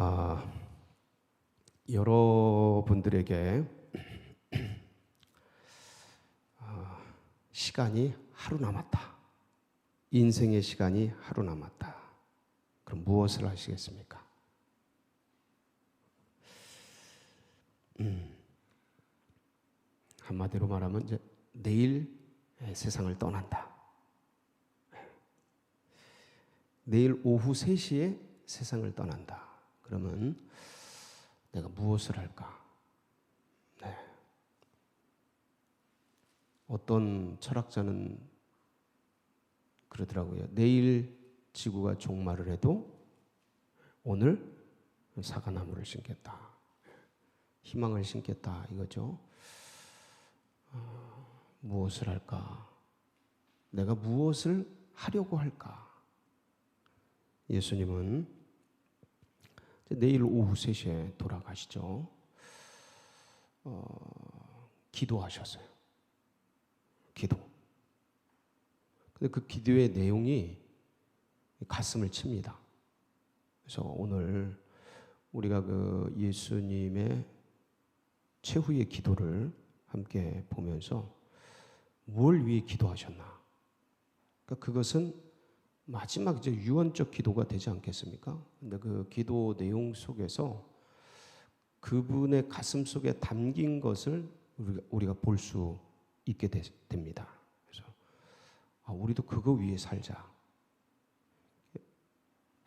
아, 여러분들에게 시간이 하루 남았다. 인생의 시간이 하루 남았다. 그럼 무엇을 하시겠습니까? 한마디로 말하면 이제 내일 세상을 떠난다. 내일 오후 3시에 세상을 떠난다. 그러면 내가 무엇을 할까? 어떤 철학자는 그러더라고요. 내일 지구가 종말을 해도 오늘 사과나무를 심겠다. 희망을 심겠다 이거죠. 무엇을 할까? 내가 무엇을 하려고 할까? 예수님은 내일 오후 3시에 돌아가시죠. 기도하셨어요. 기도. 근데 그 기도의 내용이 가슴을 칩니다. 그래서 오늘 우리가 그 예수님의 최후의 기도를 함께 보면서 뭘 위해 기도하셨나? 그러니까 그것은 마지막 이제 유언적 기도가 되지 않겠습니까? 근데 그 기도 내용 속에서 그분의 가슴 속에 담긴 것을 우리가 볼 수 있게 됩니다. 그래서 우리도 그거 위해 살자.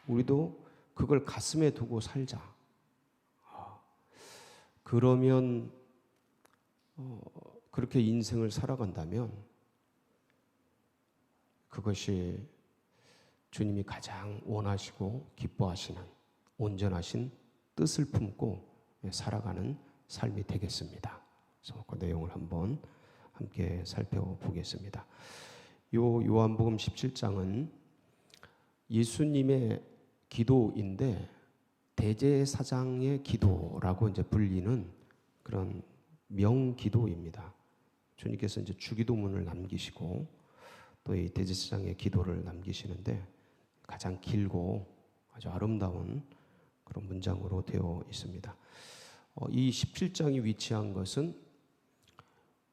우리도 그걸 가슴에 두고 살자. 그러면 그렇게 인생을 살아간다면 그것이 주님이 가장 원하시고 기뻐하시는 온전하신 뜻을 품고 살아가는 삶이 되겠습니다. 그래서 그 내용을 한번 함께 살펴보겠습니다. 요한복음 17장은 예수님의 기도인데 대제사장의 기도라고 이제 불리는 그런 명기도입니다. 주님께서 이제 주기도문을 남기시고 또 이 대제사장의 기도를 남기시는데 가장 길고 아주 아름다운 그런 문장으로 되어 있습니다. 이 17장이 위치한 것은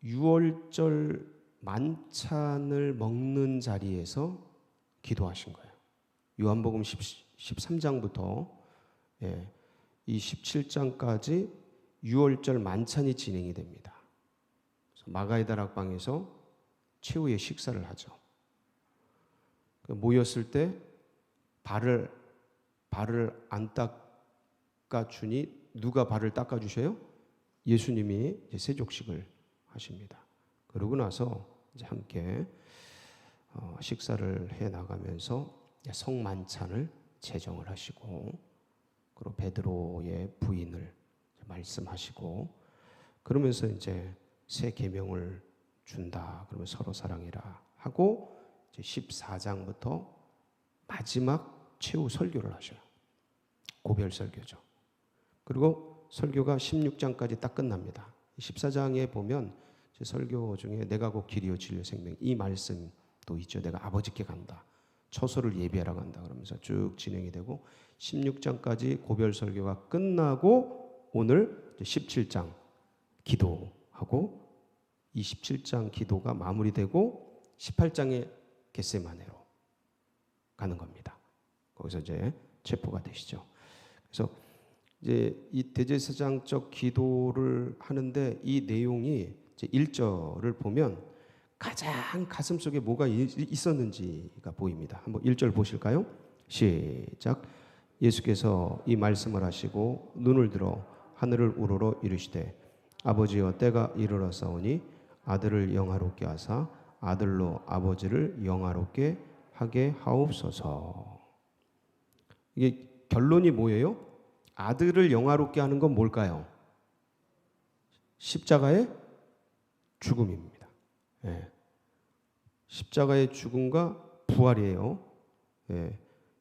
유월절 만찬을 먹는 자리에서 기도하신 거예요. 요한복음 13장부터 이 17장까지 유월절 만찬이 진행이 됩니다. 마가의 다락방에서 최후의 식사를 하죠. 모였을 때 발을 안 닦아주니 누가 발을 닦아주셔요? 예수님이 이제 세족식을 하십니다. 그러고 나서 이제 함께 식사를 해 나가면서 성만찬을 제정을 하시고 그리고 베드로의 부인을 말씀하시고 그러면서 이제 새 계명을 준다. 그러면 서로 사랑이라 하고 이제 14장부터 마지막 최후 설교를 하셔요. 고별 설교죠. 그리고 설교가 16장까지 딱 끝납니다. 14장에 보면 설교 중에 내가 곧 길이요 진리요 생명 이 말씀도 있죠. 내가 아버지께 간다. 처소를 예비하러 간다. 그러면서 쭉 진행이 되고 16장까지 고별 설교가 끝나고 오늘 17장 기도하고 27장 기도가 마무리되고 18장에 겟세마네로 가는 겁니다. 거기서 이제 체포가 되시죠. 그래서 이제 이 대제사장적 기도를 하는데 이 내용이 이제 1절을 보면 가장 가슴속에 뭐가 있었는지가 보입니다. 한번 1절 보실까요? 시작. 예수께서 이 말씀을 하시고 눈을 들어 하늘을 우러러 이르시되 아버지여 때가 이르렀사오니 아들을 영화롭게 하사 아들로 아버지를 영화롭게 하게 하옵소서. 이게 결론이 뭐예요? 아들을 영화롭게 하는 건 뭘까요? 십자가의 죽음입니다. 십자가의 죽음과 부활이에요.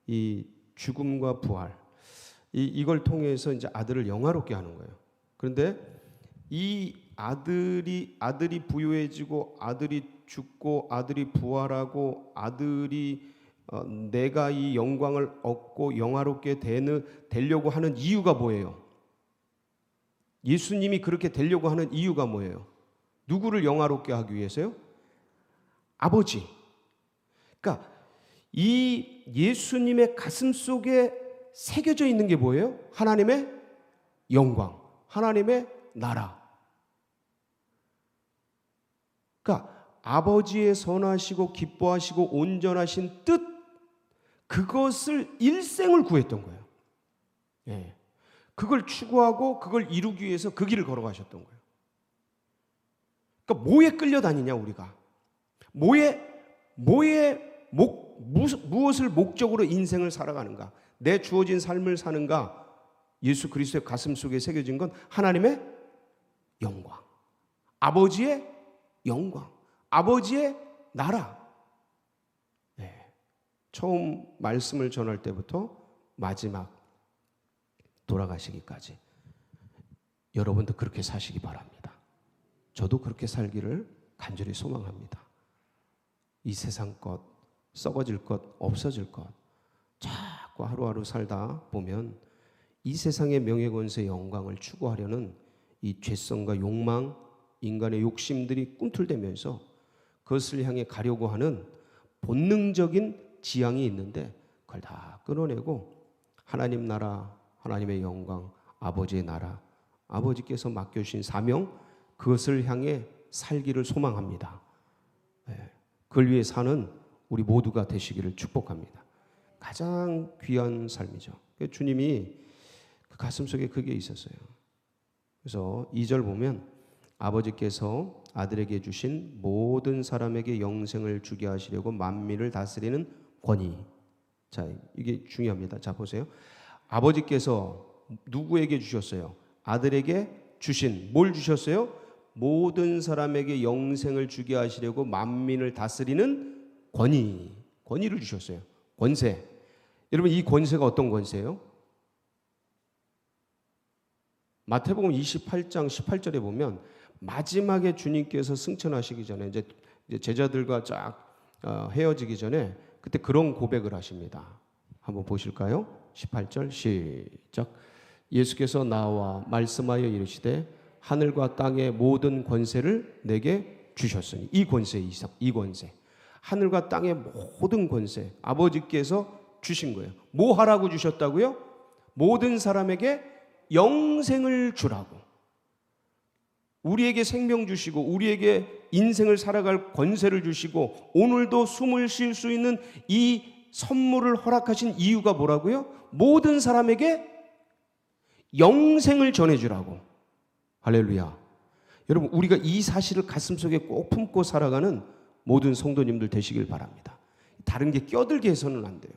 이 죽음과 부활, 이걸 통해서 이제 아들을 영화롭게 하는 거예요. 그런데 이 아들이 부유해지고 아들이 죽고 아들이 부활하고 아들이 내가 이 영광을 얻고 영화롭게 되려고 하는 이유가 뭐예요? 예수님이 그렇게 되려고 하는 이유가 뭐예요? 누구를 영화롭게 하기 위해서요? 아버지. 그러니까 이 예수님의 가슴 속에 새겨져 있는 게 뭐예요? 하나님의 영광, 하나님의 나라. 그러니까 아버지의 선하시고 기뻐하시고 온전하신 뜻, 그것을 일생을 구했던 거예요. 예. 그걸 추구하고 그걸 이루기 위해서 그 길을 걸어가셨던 거예요. 그러니까 뭐에 끌려다니냐 우리가? 무엇을 목적으로 인생을 살아가는가? 내 주어진 삶을 사는가? 예수 그리스도의 가슴 속에 새겨진 건 하나님의 영광, 아버지의 영광, 아버지의 나라. 네. 처음 말씀을 전할 때부터 마지막 돌아가시기까지 여러분도 그렇게 사시기 바랍니다. 저도 그렇게 살기를 간절히 소망합니다. 이 세상 것, 썩어질 것, 없어질 것 자꾸 하루하루 살다 보면 이 세상의 명예, 권세, 영광을 추구하려는 이 죄성과 욕망, 인간의 욕심들이 꿈틀대면서 그것을 향해 가려고 하는 본능적인 지향이 있는데 그걸 다 끊어내고 하나님 나라, 하나님의 영광, 아버지의 나라, 아버지께서 맡겨주신 사명, 그것을 향해 살기를 소망합니다. 그걸 위해 사는 우리 모두가 되시기를 축복합니다. 가장 귀한 삶이죠. 주님이 그 가슴속에 그게 있었어요. 그래서 2절 보면 아버지께서 아들에게 주신 모든 사람에게 영생을 주게 하시려고 만민을 다스리는 권위. 자, 이게 중요합니다. 자, 보세요. 아버지께서 누구에게 주셨어요? 아들에게 주신, 뭘 주셨어요? 모든 사람에게 영생을 주게 하시려고 만민을 다스리는 권위를 주셨어요. 권세. 여러분, 이 권세가 어떤 권세예요? 마태복음 28장 18절에 보면 마지막에 주님께서 승천하시기 전에 이제 제자들과 쫙 헤어지기 전에 그때 그런 고백을 하십니다. 한번 보실까요? 18절 시작. 예수께서 나와 말씀하여 이르시되 하늘과 땅의 모든 권세를 내게 주셨으니, 이 권세 이상, 이 권세, 하늘과 땅의 모든 권세 아버지께서 주신 거예요. 뭐 하라고 주셨다고요? 모든 사람에게 영생을 주라고. 우리에게 생명 주시고 우리에게 인생을 살아갈 권세를 주시고 오늘도 숨을 쉴 수 있는 이 선물을 허락하신 이유가 뭐라고요? 모든 사람에게 영생을 전해주라고. 할렐루야. 여러분, 우리가 이 사실을 가슴속에 꼭 품고 살아가는 모든 성도님들 되시길 바랍니다. 다른 게 껴들게 해서는 안 돼요.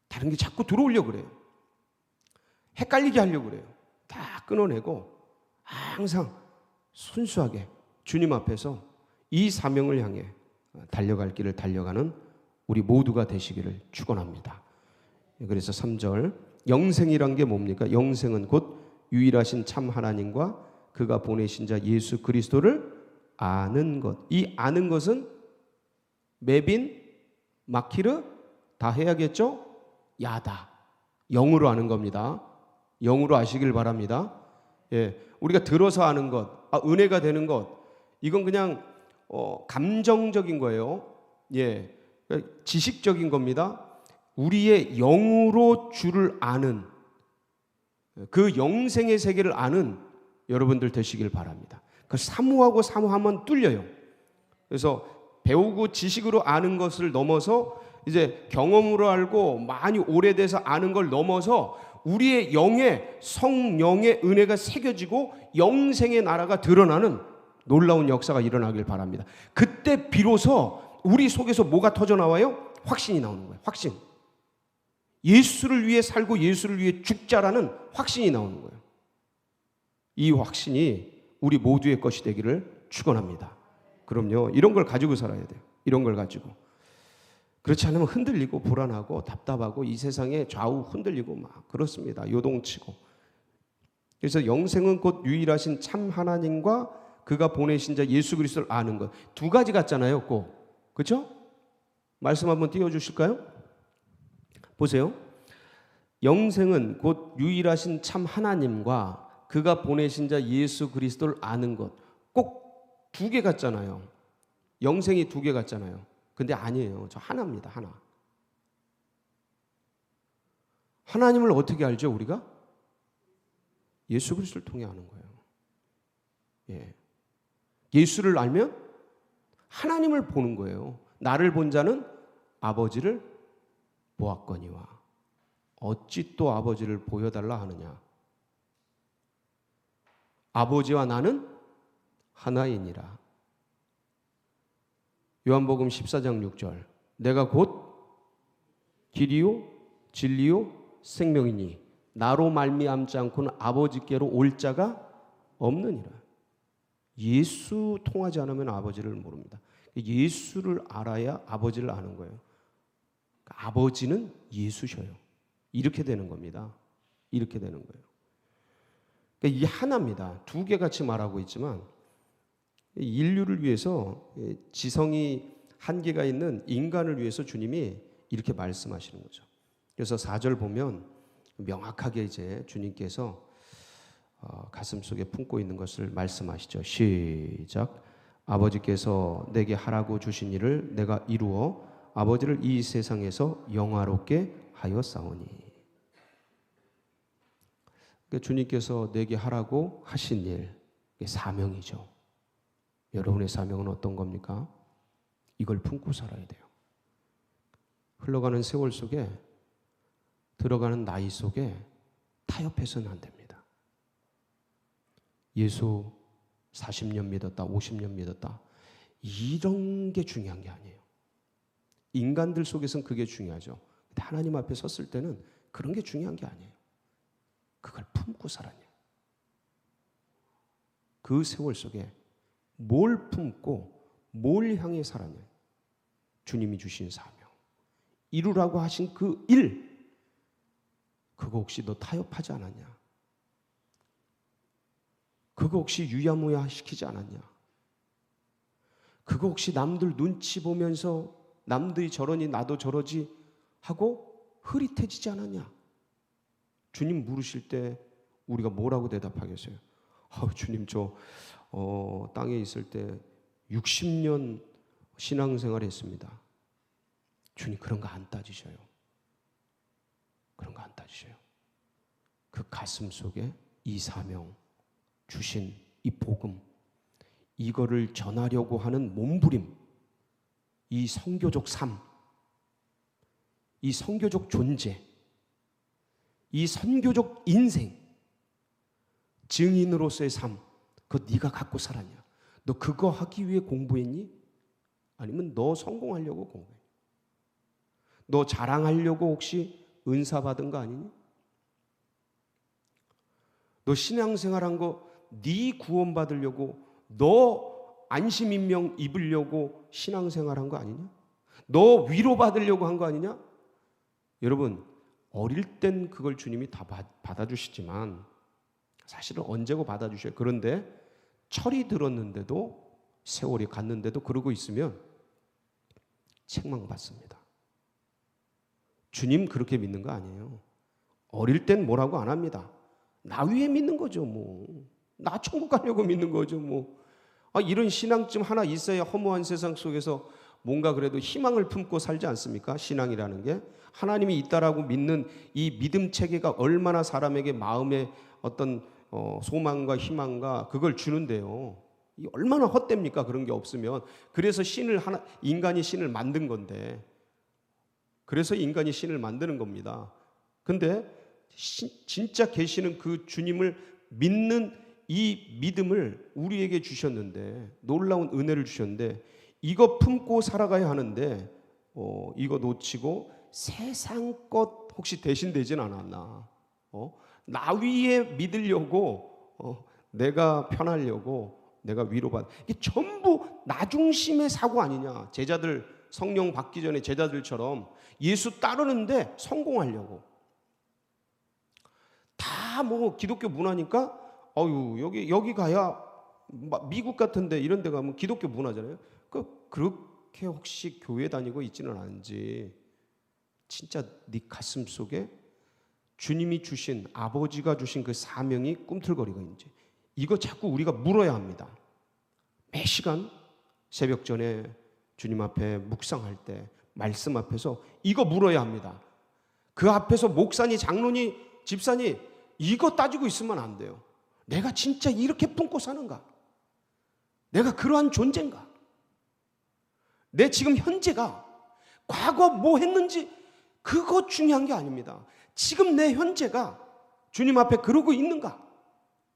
다른 게 자꾸 들어오려고 그래요. 헷갈리게 하려고 그래요. 다 끊어내고 항상 순수하게 주님 앞에서 이 사명을 향해 달려갈 길을 달려가는 우리 모두가 되시기를 축원합니다. 그래서 3절, 영생이란 게 뭡니까? 영생은 곧 유일하신 참 하나님과 그가 보내신 자 예수 그리스도를 아는 것. 이 아는 것은 메빈, 마키르 다 해야겠죠? 야다. 영으로 아는 겁니다. 영으로 아시길 바랍니다. 예, 우리가 들어서 아는 것, 은혜가 되는 것, 이건 그냥 감정적인 거예요. 예, 지식적인 겁니다. 우리의 영으로 주를 아는, 그 영생의 세계를 아는 여러분들 되시길 바랍니다. 그 사모하면 뚫려요. 그래서 배우고 지식으로 아는 것을 넘어서 이제 경험으로 알고 많이 오래돼서 아는 걸 넘어서 우리의 영에 성령의 은혜가 새겨지고 영생의 나라가 드러나는 놀라운 역사가 일어나길 바랍니다. 그때 비로소 우리 속에서 뭐가 터져나와요? 확신이 나오는 거예요. 확신. 예수를 위해 살고 예수를 위해 죽자라는 확신이 나오는 거예요. 이 확신이 우리 모두의 것이 되기를 축원합니다. 그럼요, 이런 걸 가지고 살아야 돼요. 이런 걸 가지고. 그렇지 않으면 흔들리고 불안하고 답답하고 이 세상에 좌우 흔들리고 막 그렇습니다. 요동치고. 그래서 영생은 곧 유일하신 참 하나님과 그가 보내신 자 예수 그리스도를 아는 것. 두 가지 같잖아요, 꼭. 그렇죠? 말씀 한번 띄워주실까요? 보세요. 영생은 곧 유일하신 참 하나님과 그가 보내신 자 예수 그리스도를 아는 것. 꼭 두 개 같잖아요. 영생이 두 개 같잖아요. 근데 아니에요. 저 하나입니다. 하나. 하나님을 어떻게 알죠, 우리가? 예수 그리스도를 통해 아는 거예요. 예. 예수를 알면 하나님을 보는 거예요. 나를 본 자는 아버지를 보았거니와 어찌 또 아버지를 보여달라 하느냐. 아버지와 나는 하나이니라. 요한복음 14장 6절. 내가 곧 길이요 진리요 생명이니 나로 말미암지 않고는 아버지께로 올 자가 없느니라. 예수 통하지 않으면 아버지를 모릅니다. 예수를 알아야 아버지를 아는 거예요. 아버지는 예수셔요. 이렇게 되는 겁니다. 이렇게 되는 거예요. 그러니까 이 하나입니다. 두 개 같이 말하고 있지만 인류를 위해서, 지성이 한계가 있는 인간을 위해서 주님이 이렇게 말씀하시는 거죠. 그래서 4절 보면 명확하게 이제 주님께서 가슴속에 품고 있는 것을 말씀하시죠. 시작. 아버지께서 내게 하라고 주신 일을 내가 이루어 아버지를 이 세상에서 영화롭게 하였사오니. 그러니까 주님께서 내게 하라고 하신 일, 사명이죠. 여러분의 사명은 어떤 겁니까? 이걸 품고 살아야 돼요. 흘러가는 세월 속에, 들어가는 나이 속에 타협해서는 안 됩니다. 예수 40년 믿었다, 50년 믿었다, 이런 게 중요한 게 아니에요. 인간들 속에서는 그게 중요하죠. 근데 하나님 앞에 섰을 때는 그런 게 중요한 게 아니에요. 그걸 품고 살아야 해요. 그 세월 속에 뭘 품고 뭘 향해 살아냐. 주님이 주신 사명, 이루라고 하신 그 일, 그거 혹시 너 타협하지 않았냐? 그거 혹시 유야무야 시키지 않았냐? 그거 혹시 남들 눈치 보면서 남들이 저러니 나도 저러지 하고 흐릿해지지 않았냐? 주님 물으실 때 우리가 뭐라고 대답하겠어요? 주님, 저 땅에 있을 때 60년 신앙생활 했습니다. 주님 그런 거 안 따지셔요. 그런 거 안 따지셔요. 그 가슴 속에 이 사명, 주신 이 복음, 이거를 전하려고 하는 몸부림, 이 선교적 삶, 이 선교적 존재, 이 선교적 인생, 증인으로서의 삶, 그거 네가 갖고 살았냐? 너 그거 하기 위해 공부했니? 아니면 너 성공하려고 공부했니? 너 자랑하려고 혹시 은사 받은 거 아니니? 너 신앙생활한 거 네 구원 받으려고, 너 안심인명 입으려고 신앙생활한 거 아니냐? 너 위로 받으려고 한 거 아니냐? 여러분, 어릴 땐 그걸 주님이 다 받아주시지만 사실은 언제고 받아주셔요. 그런데 철이 들었는데도, 세월이 갔는데도 그러고 있으면 책망받습니다. 주님 그렇게 믿는 거 아니에요. 어릴 땐 뭐라고 안 합니다. 나 위에 믿는 거죠, 뭐. 나 천국 가려고 믿는 거죠, 뭐. 이런 신앙쯤 하나 있어야 허무한 세상 속에서 뭔가 그래도 희망을 품고 살지 않습니까? 신앙이라는 게 하나님이 있다라고 믿는 이 믿음 체계가 얼마나 사람에게 마음의 어떤 소망과 희망과 그걸 주는데요. 이 얼마나 헛됩니까? 그런 게 없으면. 그래서 인간이 신을 만든 건데, 그래서 인간이 신을 만드는 겁니다. 근데 진짜 계시는 그 주님을 믿는 이 믿음을 우리에게 주셨는데, 놀라운 은혜를 주셨는데, 이거 품고 살아가야 하는데 이거 놓치고 세상 것 혹시 대신되진 않았나? 나 위에 믿으려고, 내가 편하려고, 내가 위로받, 이게 전부 나 중심의 사고 아니냐? 제자들, 성령 받기 전에 제자들처럼 예수 따르는데 성공하려고. 다 뭐 기독교 문화니까 여기 가야 미국 같은데 이런 데 가면 기독교 문화잖아요. 그렇게 혹시 교회 다니고 있지는 않은지 진짜 네 가슴 속에 주님이 주신, 아버지가 주신 그 사명이 꿈틀거리고 있는지, 이거 자꾸 우리가 물어야 합니다. 매 시간 새벽 전에 주님 앞에 묵상할 때 말씀 앞에서 이거 물어야 합니다. 그 앞에서 목사니 장로니 집사니 이거 따지고 있으면 안 돼요. 내가 진짜 이렇게 품고 사는가? 내가 그러한 존재인가? 내 지금 현재가 과거 뭐 했는지 그거 중요한 게 아닙니다. 지금 내 현재가 주님 앞에 그러고 있는가?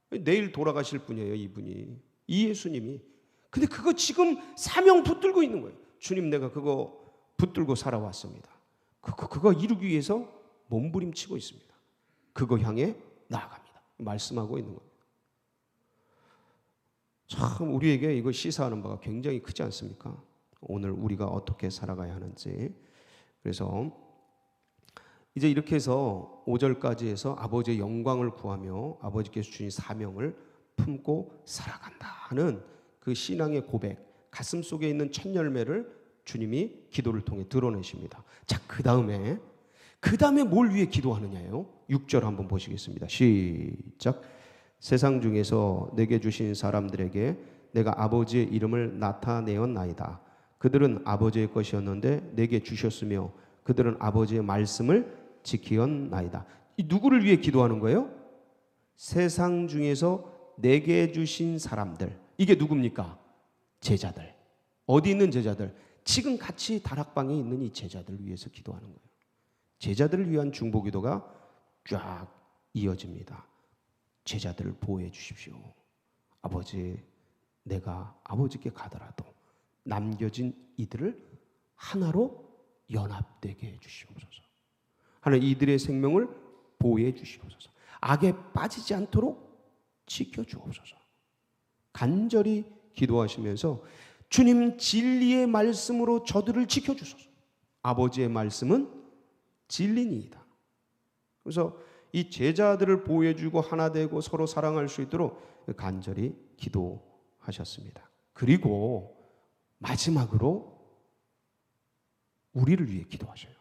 내일 돌아가실 분이에요, 이분이. 이 예수님이. 근데 그거 지금 사명 붙들고 있는 거예요. 주님, 내가 그거 붙들고 살아왔습니다. 그거 이루기 위해서 몸부림치고 있습니다. 그거 향해 나아갑니다. 말씀하고 있는 겁니다. 참 우리에게 이거 시사하는 바가 굉장히 크지 않습니까? 오늘 우리가 어떻게 살아가야 하는지. 그래서 이제 이렇게 해서 5절까지 해서 아버지의 영광을 구하며 아버지께서 주신 사명을 품고 살아간다는 그 신앙의 고백, 가슴 속에 있는 첫 열매를 주님이 기도를 통해 드러내십니다. 자, 그 다음에 뭘 위해 기도하느냐요? 6절 한번 보시겠습니다. 시작. 세상 중에서 내게 주신 사람들에게 내가 아버지의 이름을 나타내었나이다. 그들은 아버지의 것이었는데 내게 주셨으며 그들은 아버지의 말씀을 지키었나이다. 이 누구를 위해 기도하는 거예요? 세상 중에서 내게 주신 사람들. 이게 누굽니까? 제자들. 어디 있는 제자들? 지금 같이 다락방에 있는 이 제자들을 위해서 기도하는 거예요. 제자들을 위한 중보기도가 쫙 이어집니다. 제자들을 보호해 주십시오. 아버지, 내가 아버지께 가더라도 남겨진 이들을 하나로 연합되게 해 주시옵소서. 하나님, 이들의 생명을 보호해 주시옵소서. 악에 빠지지 않도록 지켜주옵소서. 간절히 기도하시면서 주님, 진리의 말씀으로 저들을 지켜주소서. 아버지의 말씀은 진리니이다. 그래서 이 제자들을 보호해주고 하나 되고 서로 사랑할 수 있도록 간절히 기도하셨습니다. 그리고 마지막으로 우리를 위해 기도하셔요.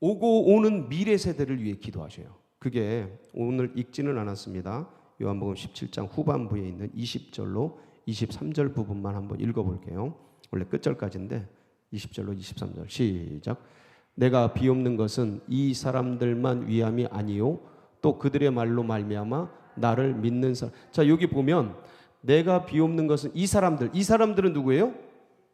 오고 오는 미래 세대를 위해 기도하셔요. 그게 오늘 읽지는 않았습니다. 요한복음 17장 후반부에 있는 20절로 23절 부분만 한번 읽어볼게요. 원래 끝절까지인데 20절로 23절 시작. 내가 비옵는 것은 이 사람들만 위함이 아니요 또 그들의 말로 말미암아 나를 믿는 사람. 자, 여기 보면 내가 비옵는 것은 이 사람들은 누구예요?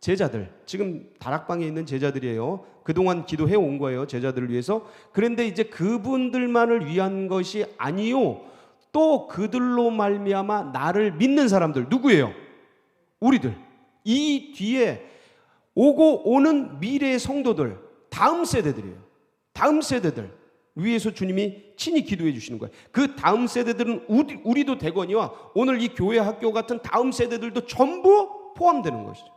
제자들. 지금 다락방에 있는 제자들이에요. 그동안 기도해 온 거예요, 제자들을 위해서. 그런데 이제 그분들만을 위한 것이 아니요 또 그들로 말미암아 나를 믿는 사람들. 누구예요? 우리들. 이 뒤에 오고 오는 미래의 성도들, 다음 세대들이에요. 다음 세대들 위해서 주님이 친히 기도해 주시는 거예요. 그 다음 세대들은 우리도 되거니와 오늘 이 교회 학교 같은 다음 세대들도 전부 포함되는 것이죠.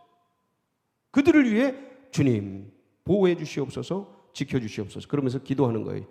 그들을 위해 주님 보호해 주시옵소서, 지켜 주시옵소서. 그러면서 기도하는 거예요.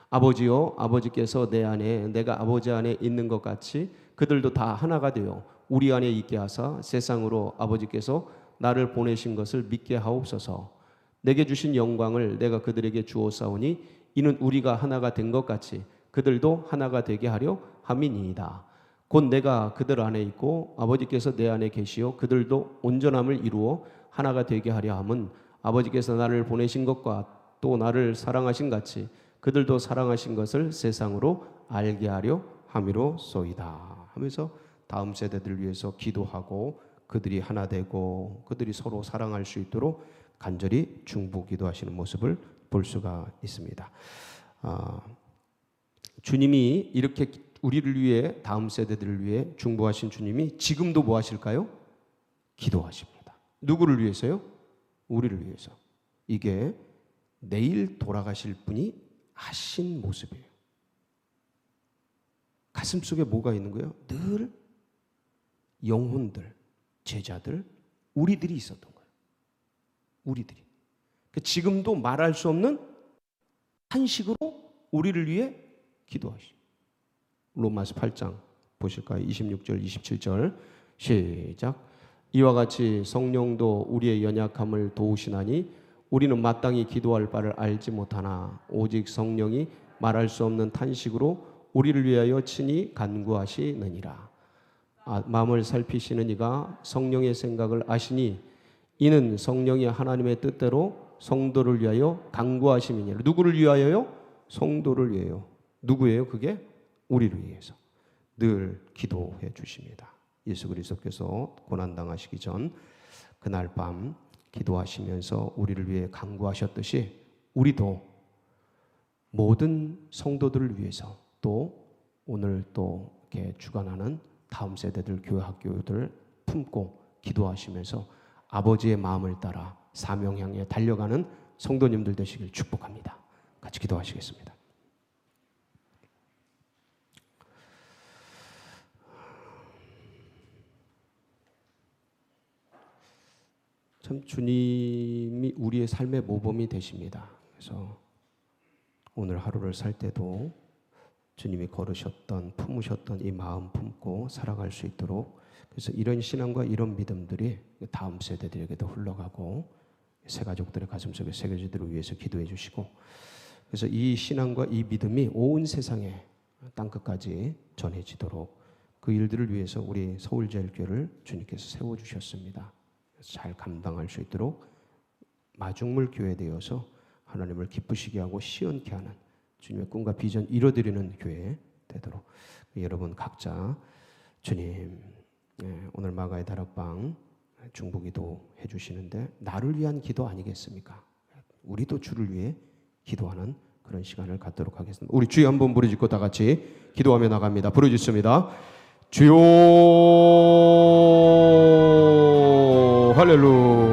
아버지요, 아버지께서 내 안에, 내가 아버지 안에 있는 것 같이 그들도 다 하나가 되어 우리 안에 있게 하사 세상으로 아버지께서 나를 보내신 것을 믿게 하옵소서. 내게 주신 영광을 내가 그들에게 주었사오니 이는 우리가 하나가 된 것 같이 그들도 하나가 되게 하려 함이니이다. 곧 내가 그들 안에 있고 아버지께서 내 안에 계시어 그들도 온전함을 이루어 하나가 되게 하려 함은 아버지께서 나를 보내신 것과 또 나를 사랑하신 같이 그들도 사랑하신 것을 세상으로 알게 하려 함이로소이다. 하면서 다음 세대들을 위해서 기도하고 그들이 하나 되고 그들이 서로 사랑할 수 있도록 간절히 중보 기도하시는 모습을 볼 수가 있습니다. 주님이 이렇게 우리를 위해, 다음 세대들을 위해 중보하신 주님이 지금도 뭐 하실까요? 기도하십니다. 누구를 위해서요? 우리를 위해서. 이게 내일 돌아가실 분이 하신 모습이에요. 가슴속에 뭐가 있는 거예요? 늘 영혼들, 제자들, 우리들이 있었던 거예요. 우리들이. 지금도 말할 수 없는 한식으로 우리를 위해 기도하시죠. 로마서 8장 보실까요? 26절, 27절 시작. 이와 같이 성령도 우리의 연약함을 도우시나니 우리는 마땅히 기도할 바를 알지 못하나 오직 성령이 말할 수 없는 탄식으로 우리를 위하여 친히 간구하시느니라. 마음을 살피시는 이가 성령의 생각을 아시니 이는 성령이 하나님의 뜻대로 성도를 위하여 간구하심이니라. 누구를 위하여요? 성도를 위하여. 누구예요? 그게 우리를 위해서 늘 기도해 주십니다. 예수 그리스도께서 고난당하시기 전 그날 밤 기도하시면서 우리를 위해 간구하셨듯이 우리도 모든 성도들을 위해서 또 오늘 또 이렇게 주관하는 다음 세대들 교회 학교들 품고 기도하시면서 아버지의 마음을 따라 사명 향해 달려가는 성도님들 되시길 축복합니다. 같이 기도하시겠습니다. 참 주님이 우리의 삶의 모범이 되십니다. 그래서 오늘 하루를 살 때도 주님이 걸으셨던 품으셨던 이 마음 품고 살아갈 수 있도록 그래서 이런 신앙과 이런 믿음들이 다음 세대들에게도 흘러가고 새 가족들의 가슴속에 새겨지도록 위해서 기도해 주시고 그래서 이 신앙과 이 믿음이 온 세상에 땅끝까지 전해지도록 그 일들을 위해서 우리 서울제일교회를 주님께서 세워주셨습니다. 잘 감당할 수 있도록 마중물 교회 되어서 하나님을 기쁘시게 하고 시원케 하는 주님의 꿈과 비전 이뤄드리는 교회 되도록 여러분 각자 주님 오늘 마가의 다락방 중보기도 해주시는데 나를 위한 기도 아니겠습니까? 우리도 주를 위해 기도하는 그런 시간을 갖도록 하겠습니다. 우리 주여 한번 부르짖고 다 같이 기도하며 나갑니다. 부르짖습니다. 주여 할렐루야.